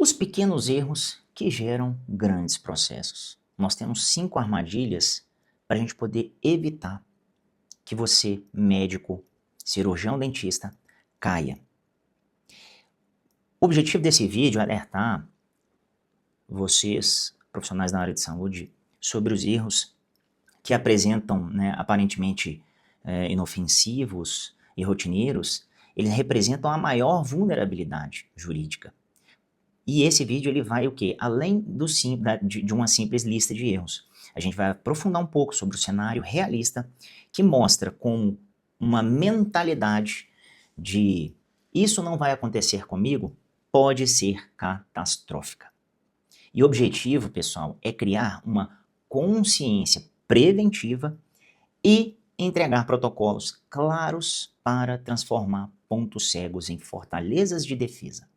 Os pequenos erros que geram grandes processos. Nós temos 5 armadilhas para a gente poder evitar que você, médico, cirurgião dentista, caia. O objetivo desse vídeo é alertar vocês, profissionais da área de saúde, sobre os erros que apresentam, aparentemente inofensivos e rotineiros. Eles representam a maior vulnerabilidade jurídica. E esse vídeo ele vai o quê? Além de uma simples lista de erros. A gente vai aprofundar um pouco sobre o cenário realista que mostra como uma mentalidade de isso não vai acontecer comigo pode ser catastrófica. E o objetivo, pessoal, é criar uma consciência preventiva e entregar protocolos claros para transformar pontos cegos em fortalezas de defesa.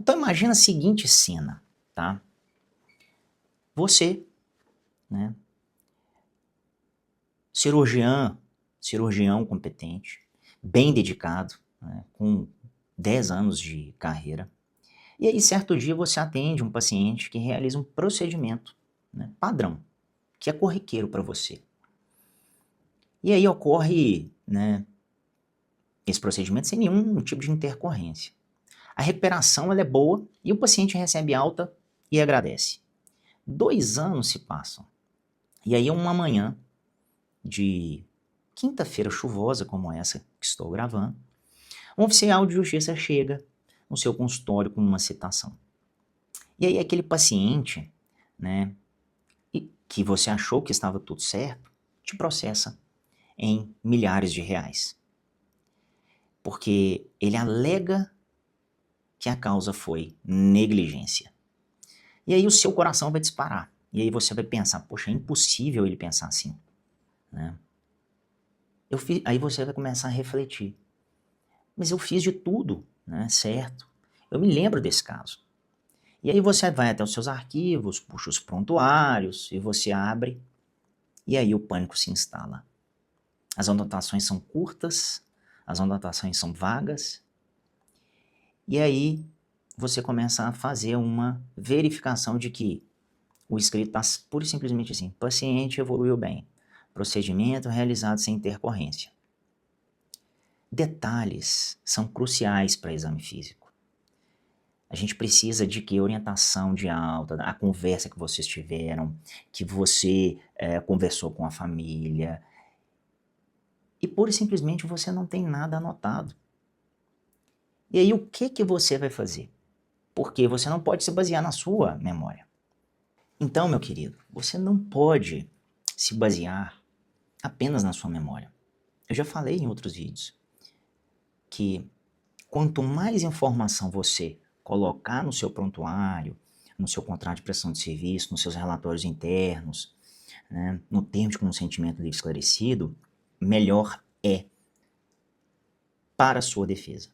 Então imagina a seguinte cena, tá? Você, cirurgião competente, bem dedicado, com 10 anos de carreira, e aí certo dia você atende um paciente que realiza um procedimento padrão, que é corriqueiro para você. E aí ocorre esse procedimento sem nenhum tipo de intercorrência. A recuperação ela é boa e o paciente recebe alta e agradece. 2 anos se passam. E aí uma manhã de quinta-feira chuvosa como essa que estou gravando, um oficial de justiça chega no seu consultório com uma citação. E aí aquele paciente, que você achou que estava tudo certo, te processa em milhares de reais. Porque ele alega que a causa foi negligência. E aí o seu coração vai disparar. E aí você vai pensar, poxa, é impossível ele pensar assim. Aí você vai começar a refletir. Mas eu fiz de tudo, certo? Eu me lembro desse caso. E aí você vai até os seus arquivos, puxa os prontuários, e você abre, e aí o pânico se instala. As anotações são curtas, as anotações são vagas, e aí você começa a fazer uma verificação de que o escrito está pura e simplesmente assim, paciente evoluiu bem, procedimento realizado sem intercorrência. Detalhes são cruciais para exame físico. A gente precisa de que? Orientação de alta, a conversa que vocês tiveram, que você conversou com a família, e pura e simplesmente você não tem nada anotado. E aí o que você vai fazer? Porque você não pode se basear na sua memória. Então, meu querido, você não pode se basear apenas na sua memória. Eu já falei em outros vídeos que quanto mais informação você colocar no seu prontuário, no seu contrato de prestação de serviço, nos seus relatórios internos, no termo de consentimento livre esclarecido, melhor é para a sua defesa.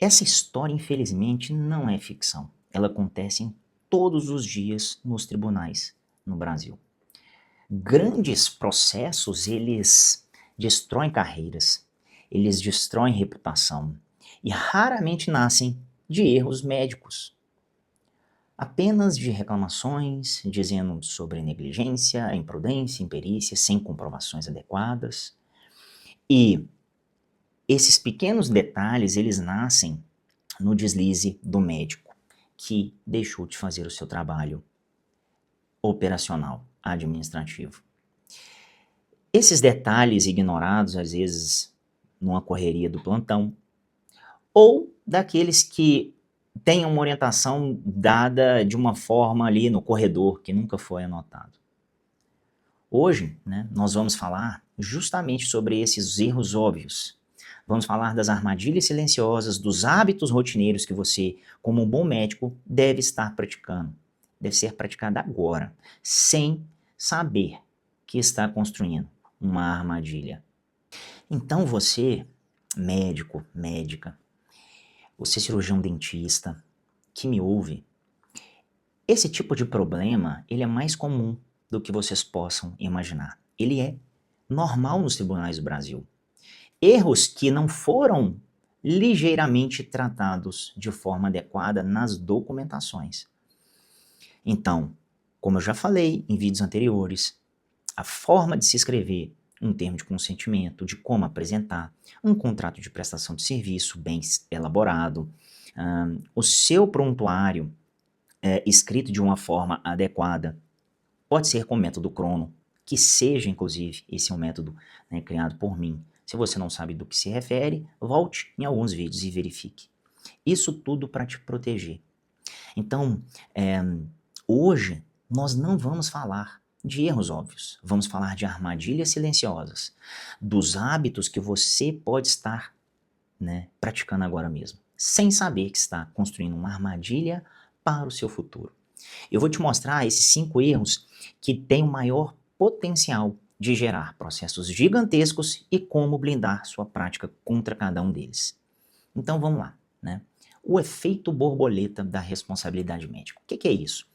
Essa história, infelizmente, não é ficção. Ela acontece todos os dias nos tribunais no Brasil. Grandes processos, eles destroem carreiras, eles destroem reputação e raramente nascem de erros médicos. Apenas de reclamações dizendo sobre negligência, imprudência, imperícia, sem comprovações adequadas. E esses pequenos detalhes, eles nascem no deslize do médico, que deixou de fazer o seu trabalho operacional, administrativo. Esses detalhes ignorados, às vezes, numa correria do plantão, ou daqueles que têm uma orientação dada de uma forma ali no corredor, que nunca foi anotado. Hoje, nós vamos falar justamente sobre esses erros óbvios. Vamos falar das armadilhas silenciosas, dos hábitos rotineiros que você, como um bom médico, deve estar praticando. Deve ser praticado agora, sem saber que está construindo uma armadilha. Então você, médico, médica, você cirurgião dentista, que me ouve, esse tipo de problema, ele é mais comum do que vocês possam imaginar. Ele é normal nos tribunais do Brasil. Erros que não foram ligeiramente tratados de forma adequada nas documentações. Então, como eu já falei em vídeos anteriores, a forma de se escrever um termo de consentimento, de como apresentar, um contrato de prestação de serviço bem elaborado, o seu prontuário escrito de uma forma adequada, pode ser com o método Crono, que seja, inclusive, esse é um método, né, criado por mim. Se você não sabe do que se refere, volte em alguns vídeos e verifique. Isso tudo para te proteger. Então, hoje nós não vamos falar de erros óbvios, vamos falar de armadilhas silenciosas, dos hábitos que você pode estar, né, praticando agora mesmo, sem saber que está construindo uma armadilha para o seu futuro. Eu vou te mostrar esses 5 erros que têm o maior potencial de gerar processos gigantescos e como blindar sua prática contra cada um deles. Então vamos lá, né? O efeito borboleta da responsabilidade médica. O que é isso?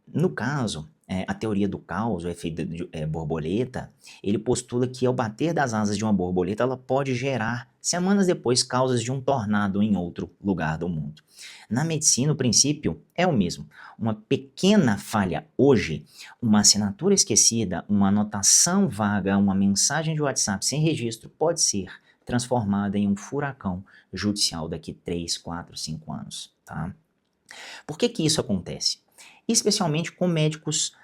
No caso, a teoria do caos, o efeito borboleta, ele postula que ao bater das asas de uma borboleta, ela pode gerar, semanas depois, causas de um tornado em outro lugar do mundo. Na medicina, o princípio é o mesmo. Uma pequena falha hoje, uma assinatura esquecida, uma anotação vaga, uma mensagem de WhatsApp sem registro pode ser transformada em um furacão judicial daqui 3, 4, 5 anos, tá? Por que isso acontece? Especialmente com médicos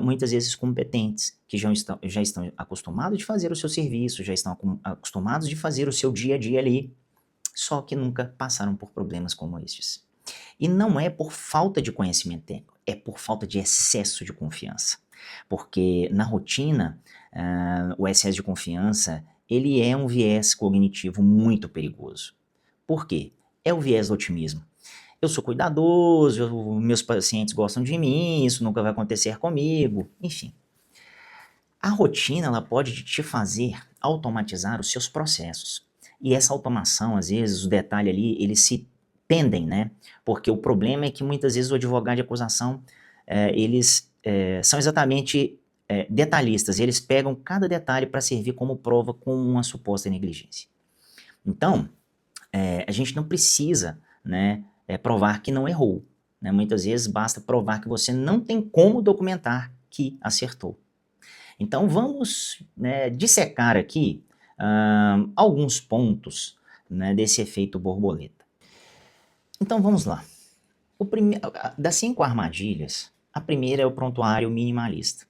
muitas vezes competentes, que já estão acostumados de fazer o seu serviço, já estão acostumados de fazer o seu dia a dia ali, só que nunca passaram por problemas como estes. E não é por falta de conhecimento técnico, é por falta de excesso de confiança. Porque na rotina, o excesso de confiança, ele é um viés cognitivo muito perigoso. Por quê? É o viés do otimismo. Eu sou cuidadoso, meus pacientes gostam de mim, isso nunca vai acontecer comigo, enfim. A rotina, ela pode te fazer automatizar os seus processos. E essa automação, às vezes, o detalhe ali, eles se pendem, né? Porque o problema é que muitas vezes o advogado de acusação, eles são exatamente detalhistas, eles pegam cada detalhe para servir como prova com uma suposta negligência. Então, a gente não precisa, né, provar que não errou, né? Muitas vezes basta provar que você não tem como documentar que acertou. Então vamos, né, dissecar aqui alguns pontos, né, desse efeito borboleta. Então vamos lá. Das 5 armadilhas, a primeira é o prontuário minimalista.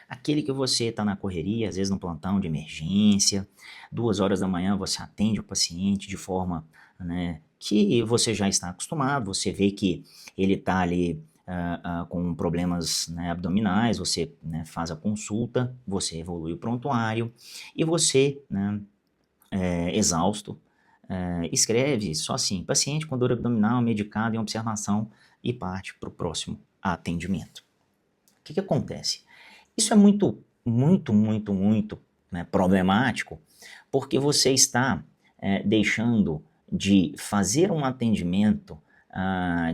Aquele que você está na correria, às vezes no plantão de emergência, 2 horas da manhã você atende o paciente de forma, né, que você já está acostumado, você vê que ele está ali com problemas, né, abdominais, você, né, faz a consulta, você evolui o prontuário e você, né, exausto, escreve só assim, paciente com dor abdominal, medicado em observação e parte para o próximo atendimento. O que acontece? Isso é muito, né, problemático, porque você está deixando de fazer um atendimento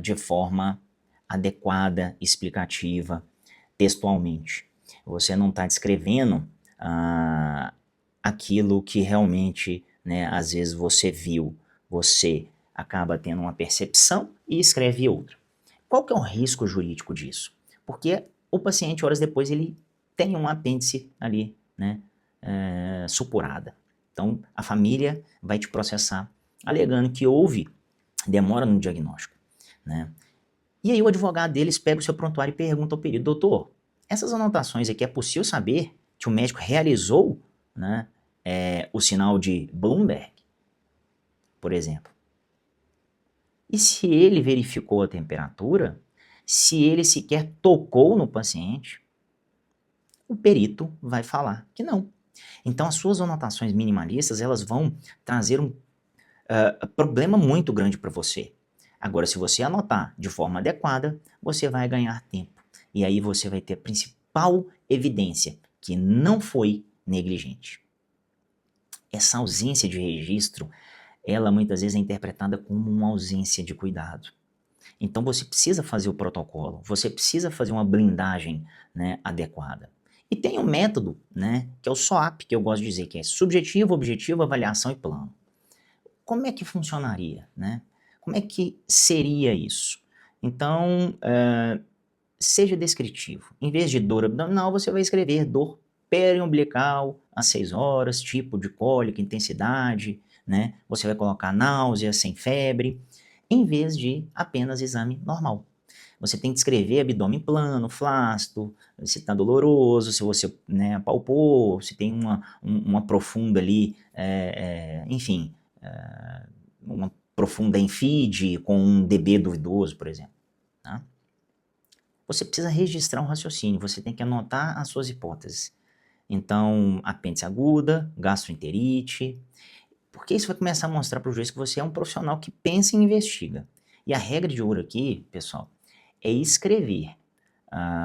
de forma adequada, explicativa, textualmente. Você não está descrevendo aquilo que realmente, né, às vezes você viu, você acaba tendo uma percepção e escreve outra. Qual que é o risco jurídico disso? Porque o paciente, horas depois, ele tem um apêndice ali, né, supurada. Então, a família vai te processar, alegando que houve demora no diagnóstico, né? E aí o advogado deles pega o seu prontuário e pergunta ao perito, doutor, essas anotações aqui é possível saber que o médico realizou, né, o sinal de Bloomberg, por exemplo? E se ele verificou a temperatura, se ele sequer tocou no paciente, o perito vai falar que não. Então as suas anotações minimalistas, elas vão trazer um problema muito grande para você. Agora, se você anotar de forma adequada, você vai ganhar tempo. E aí você vai ter a principal evidência, que não foi negligente. Essa ausência de registro, ela muitas vezes é interpretada como uma ausência de cuidado. Então você precisa fazer o protocolo, você precisa fazer uma blindagem, né, adequada. E tem um método, né, que é o SOAP, que eu gosto de dizer, que é subjetivo, objetivo, avaliação e plano. como é que funcionaria, né? Como é que seria isso? Então, seja descritivo. Em vez de dor abdominal, você vai escrever dor periumbilical às 6 horas, tipo de cólica, intensidade, né? Você vai colocar náusea sem febre, em vez de apenas exame normal. Você tem que descrever abdômen plano, flácido, se está doloroso, se você, né, apalpou, se tem uma profunda ali, enfim, uma profunda enfide com um DB duvidoso, por exemplo. Tá? Você precisa registrar um raciocínio, você tem que anotar as suas hipóteses. Então, apêndice aguda, gastroenterite, porque isso vai começar a mostrar para o juiz que você é um profissional que pensa e investiga. E a regra de ouro aqui, pessoal, é escrever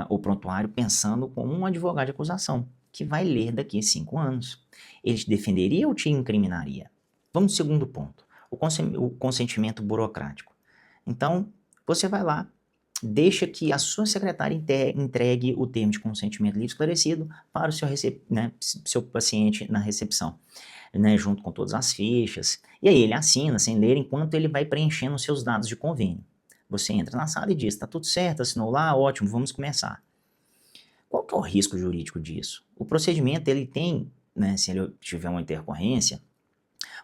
o prontuário pensando como um advogado de acusação, que vai ler daqui a 5 anos. Ele te defenderia ou te incriminaria? Vamos ao segundo ponto, o consentimento burocrático. Então, você vai lá, deixa que a sua secretária entregue o termo de consentimento livre esclarecido para o seu paciente na recepção, né, junto com todas as fichas. E aí ele assina sem ler enquanto ele vai preenchendo os seus dados de convênio. Você entra na sala e diz, está tudo certo, assinou lá, ótimo, vamos começar. Qual que é o risco jurídico disso? O procedimento, ele tem, né, se ele tiver uma intercorrência,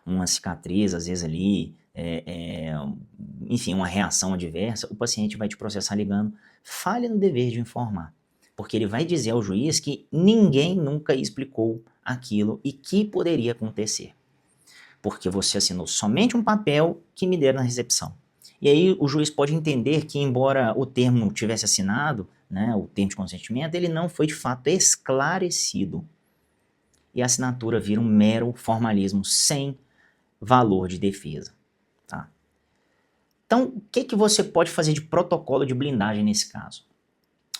uma cicatriz, às vezes ali, enfim, uma reação adversa, o paciente vai te processar ligando, falha no dever de informar. Porque ele vai dizer ao juiz que ninguém nunca explicou aquilo e que poderia acontecer. Porque você assinou somente um papel que me deram na recepção. E aí o juiz pode entender que, embora o termo tivesse assinado, né, o termo de consentimento, ele não foi de fato esclarecido. E a assinatura vira um mero formalismo sem valor de defesa. Tá? Então, o que você pode fazer de protocolo de blindagem nesse caso?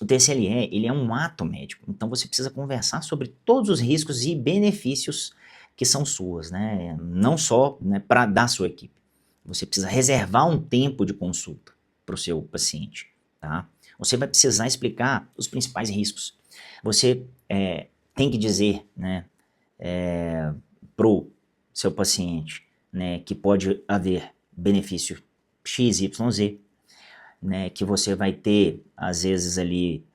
O TSLE, ele é um ato médico, então você precisa conversar sobre todos os riscos e benefícios que são suas, né? Não só, né, para dar sua equipe. Você precisa reservar um tempo de consulta para o seu paciente, tá? Você vai precisar explicar os principais riscos. Você tem que dizer, né, para o seu paciente, né, que pode haver benefício X, Y, Z, né, que você vai ter, às vezes ali,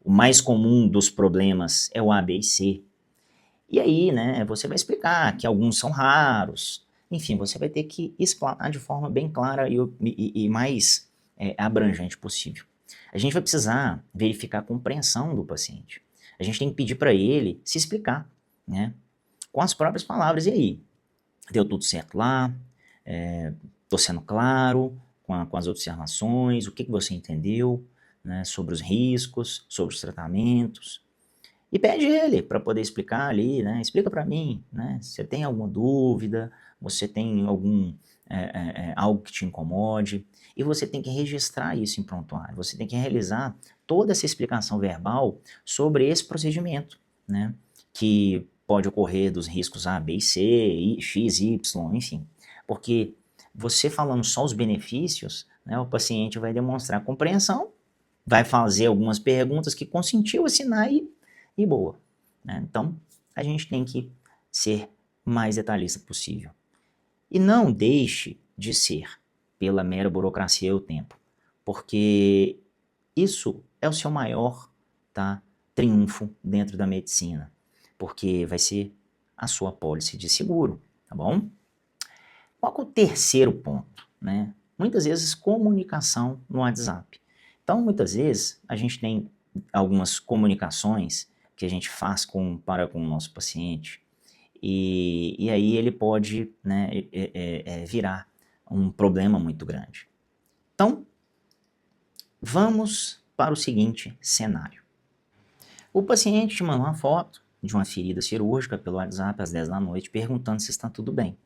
o mais comum dos problemas é o A, B e C. E aí, né, você vai explicar que alguns são raros. Enfim, você vai ter que explanar de forma bem clara e mais abrangente possível. A gente vai precisar verificar a compreensão do paciente. A gente tem que pedir para ele se explicar, né, com as próprias palavras. E aí, deu tudo certo lá? Estou sendo claro com as observações? O que você entendeu, né, sobre os riscos, sobre os tratamentos? E pede ele para poder explicar ali, né? Explica para mim, né? Se você tem alguma dúvida, você tem algo que te incomode, e você tem que registrar isso em prontuário. Você tem que realizar toda essa explicação verbal sobre esse procedimento, né? Que pode ocorrer dos riscos A, B e C, X, Y, enfim. Porque você falando só os benefícios, né, o paciente vai demonstrar compreensão, vai fazer algumas perguntas que consentiu assinar e boa. Né? Então, a gente tem que ser mais detalhista possível. E não deixe de ser pela mera burocracia e o tempo, porque isso é o seu maior, tá, triunfo dentro da medicina, porque vai ser a sua pólice de seguro, tá bom? Qual é o terceiro ponto? Né? Muitas vezes comunicação no WhatsApp. Então, muitas vezes, a gente tem algumas comunicações que a gente faz para com o nosso paciente, e aí ele pode, né, virar um problema muito grande. Então, vamos para o seguinte cenário. O paciente te manda uma foto de uma ferida cirúrgica pelo WhatsApp às 10 da noite, perguntando se está tudo bem.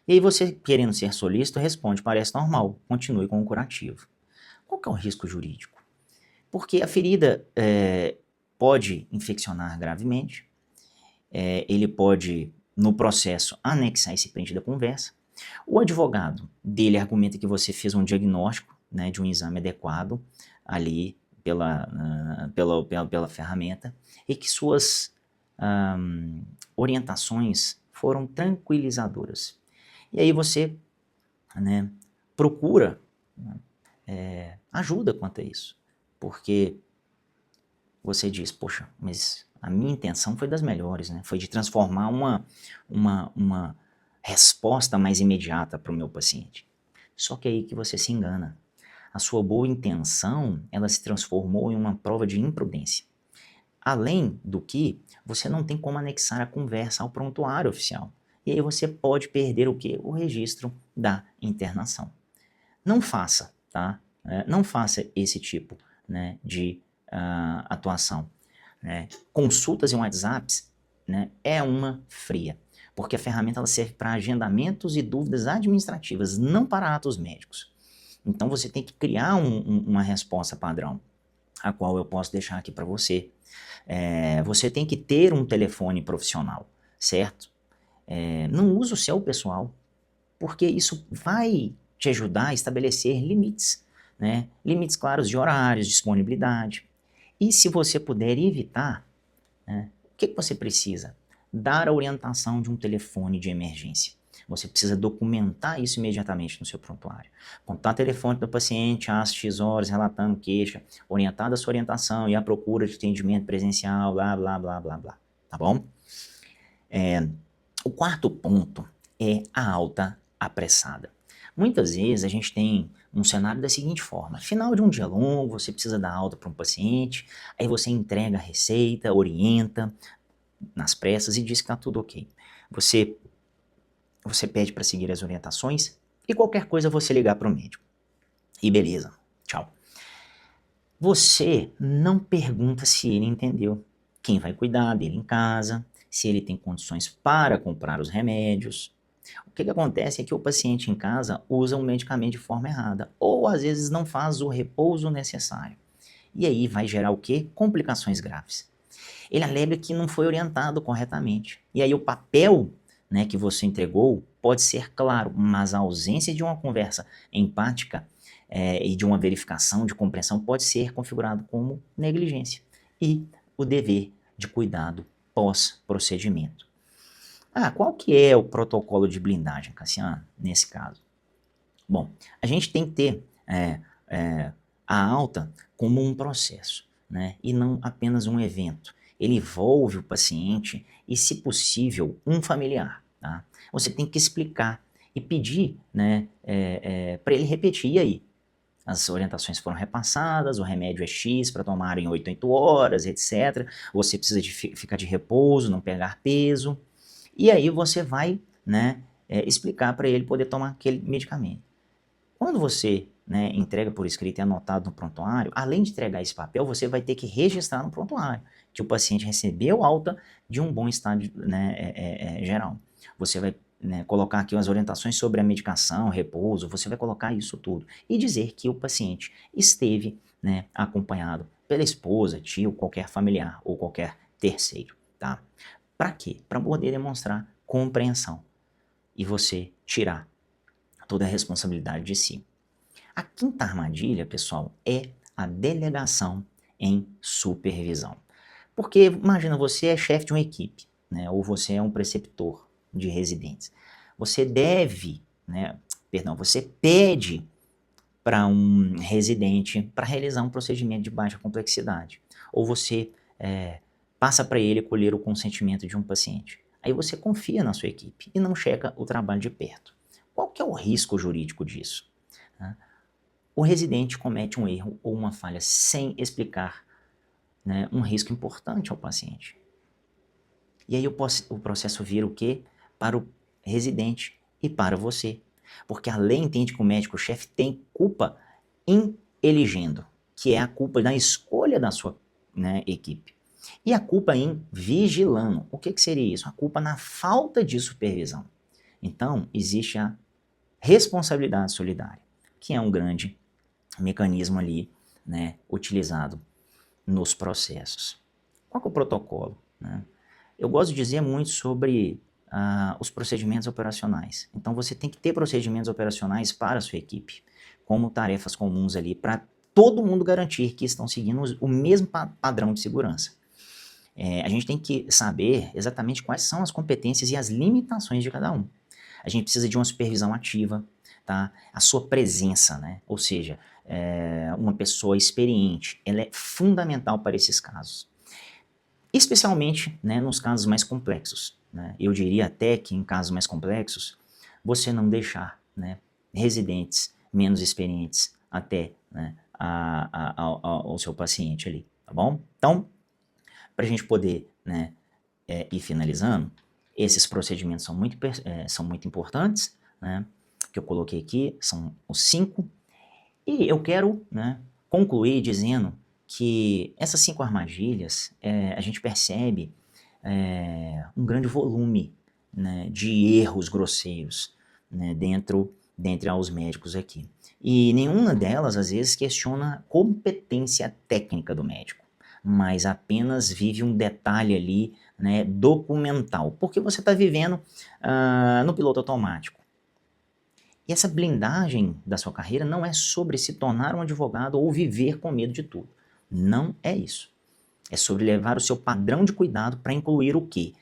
E aí você, querendo ser solícito, responde, parece normal, continue com o curativo. Qual que é o risco jurídico? Porque a ferida pode infeccionar gravemente, ele pode, no processo, anexar esse print da conversa. O advogado dele argumenta que você fez um diagnóstico, né, de um exame adequado ali pela ferramenta e que suas orientações foram tranquilizadoras. E aí você, né, procura, né, ajuda quanto a isso, porque você diz, poxa, mas a minha intenção foi das melhores, né? Foi de transformar uma resposta mais imediata para o meu paciente. Só que é aí que você se engana. A sua boa intenção, ela se transformou em uma prova de imprudência. Além do que, você não tem como anexar a conversa ao prontuário oficial. E aí você pode perder o quê? O registro da internação. Não faça, tá? Não faça esse tipo, né, de atuação. Né? Consultas em WhatsApps, né, é uma fria, porque a ferramenta ela serve para agendamentos e dúvidas administrativas, não para atos médicos. Então você tem que criar uma resposta padrão, a qual eu posso deixar aqui para você. Você tem que ter um telefone profissional, certo? Não use o seu pessoal, porque isso vai te ajudar a estabelecer limites, né? Limites claros de horários, disponibilidade. E se você puder evitar, né, o que você precisa? Dar a orientação de um telefone de emergência. Você precisa documentar isso imediatamente no seu prontuário. Contato telefônico do paciente às X horas, relatando queixa, orientada a sua orientação e a procura de atendimento presencial, blá, blá, blá, blá, blá. Tá bom? O quarto ponto é a alta apressada. Muitas vezes a gente tem um cenário da seguinte forma: final de um dia longo, você precisa dar alta para um paciente, aí você entrega a receita, orienta nas pressas e diz que está tudo ok. Você pede para seguir as orientações e qualquer coisa você ligar para o médico. E beleza, tchau. Você não pergunta se ele entendeu, quem vai cuidar dele em casa, se ele tem condições para comprar os remédios. O que acontece é que o paciente em casa usa um medicamento de forma errada, ou às vezes não faz o repouso necessário. E aí vai gerar o quê? Complicações graves. Ele alega que não foi orientado corretamente. E aí o papel, né, que você entregou pode ser claro, mas a ausência de uma conversa empática e de uma verificação de compreensão pode ser configurado como negligência. E o dever de cuidado pós-procedimento. Qual que é o protocolo de blindagem, Cassiano, nesse caso? Bom, a gente tem que ter a alta como um processo, né? E não apenas um evento. Ele envolve o paciente e, se possível, um familiar. Tá? Você tem que explicar e pedir, né, para ele repetir. E aí? As orientações foram repassadas, o remédio é X para tomar em 8 horas, etc. Você precisa ficar de repouso, não pegar peso. E aí você vai, né, explicar para ele poder tomar aquele medicamento. Quando você, né, entrega por escrito e anotado no prontuário, além de entregar esse papel, você vai ter que registrar no prontuário que o paciente recebeu alta de um bom estado, né, geral. Você vai, né, colocar aqui as orientações sobre a medicação, repouso, você vai colocar isso tudo e dizer que o paciente esteve, né, acompanhado pela esposa, tio, qualquer familiar ou qualquer terceiro, tá? Para quê? Para poder demonstrar compreensão e você tirar toda a responsabilidade de si. A quinta armadilha, pessoal, é a delegação em supervisão. Porque imagina, você é chefe de uma equipe, né, ou você é um preceptor de residentes. Você deve, né, você pede para um residente para realizar um procedimento de baixa complexidade. Ou você passa para ele colher o consentimento de um paciente. Aí você confia na sua equipe e não checa o trabalho de perto. Qual que é o risco jurídico disso? O residente comete um erro ou uma falha sem explicar, né, um risco importante ao paciente. E aí o processo vira o quê? Para o residente e para você. Porque a lei entende que o médico-chefe tem culpa em elegendo, que é a culpa da escolha da sua, né, equipe. E a culpa em vigilando. O que seria isso? A culpa na falta de supervisão. Então, existe a responsabilidade solidária, que é um grande mecanismo ali, né, utilizado nos processos. Qual que é o protocolo? Né? Eu gosto de dizer muito sobre os procedimentos operacionais. Então você tem que ter procedimentos operacionais para a sua equipe, como tarefas comuns ali, para todo mundo garantir que estão seguindo o mesmo padrão de segurança. A gente tem que saber exatamente quais são as competências e as limitações de cada um. A gente precisa de uma supervisão ativa, tá? A sua presença, né? Ou seja, uma pessoa experiente, ela é fundamental para esses casos. Especialmente, né, nos casos mais complexos, né? Eu diria até que em casos mais complexos, você não deixar, né, residentes menos experientes até, né, ao seu paciente ali, tá bom? Então, para a gente poder, né, ir finalizando, esses procedimentos são muito importantes, né, que eu coloquei aqui, são os 5, e eu quero, né, concluir dizendo que essas 5 armadilhas, a gente percebe um grande volume, né, de erros grosseiros, né, dentre aos médicos aqui. E nenhuma delas, às vezes, questiona a competência técnica do médico, mas apenas vive um detalhe ali, né, documental, porque você está vivendo no piloto automático. E essa blindagem da sua carreira não é sobre se tornar um advogado ou viver com medo de tudo. Não é isso. É sobre levar o seu padrão de cuidado para incluir o quê?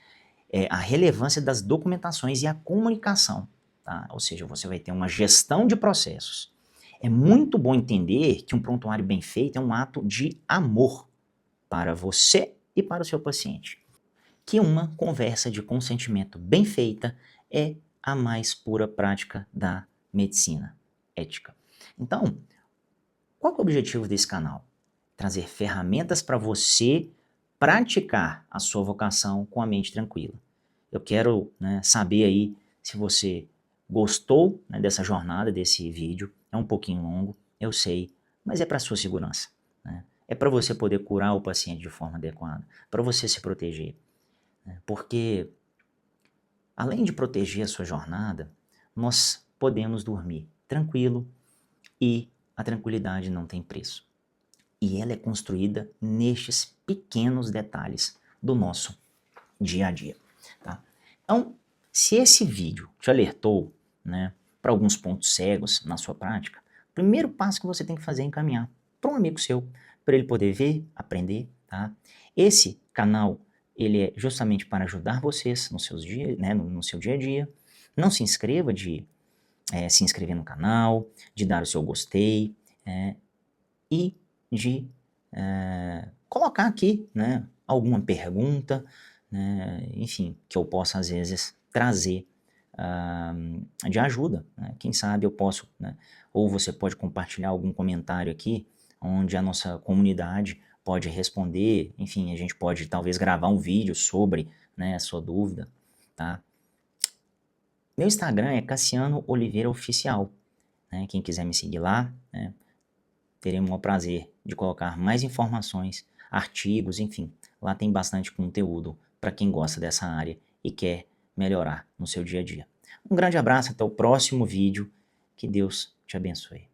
A relevância das documentações e a comunicação. Tá? Ou seja, você vai ter uma gestão de processos. É muito bom entender que um prontuário bem feito é um ato de amor para você e para o seu paciente. Que uma conversa de consentimento bem feita é a mais pura prática da medicina ética. Então, qual é o objetivo desse canal? Trazer ferramentas para você praticar a sua vocação com a mente tranquila. Eu quero, né, saber aí se você gostou, né, dessa jornada, desse vídeo. É um pouquinho longo, eu sei, mas é para sua segurança, né? É para você poder curar o paciente de forma adequada, para você se proteger, né? Porque além de proteger a sua jornada, nós podemos dormir tranquilo e a tranquilidade não tem preço. E ela é construída nestes pequenos detalhes do nosso dia a dia, tá? Então, se esse vídeo te alertou, né, para alguns pontos cegos na sua prática, o primeiro passo que você tem que fazer é encaminhar para um amigo seu, para ele poder ver, aprender, tá? Esse canal, ele é justamente para ajudar vocês nos seus dias, né, no seu dia a dia. Não se inscreva de se inscrever no canal, de dar o seu gostei, e de colocar aqui, né, alguma pergunta, né, enfim, que eu possa às vezes trazer de ajuda, né? Quem sabe eu posso, né, ou você pode compartilhar algum comentário aqui, onde a nossa comunidade pode responder, enfim, a gente pode talvez gravar um vídeo sobre, né, a sua dúvida, tá? Meu Instagram é Cassiano Oliveira Oficial, né? Quem quiser me seguir lá, né, terei o maior prazer de colocar mais informações, artigos, enfim. Lá tem bastante conteúdo para quem gosta dessa área e quer melhorar no seu dia a dia. Um grande abraço, até o próximo vídeo. Que Deus te abençoe.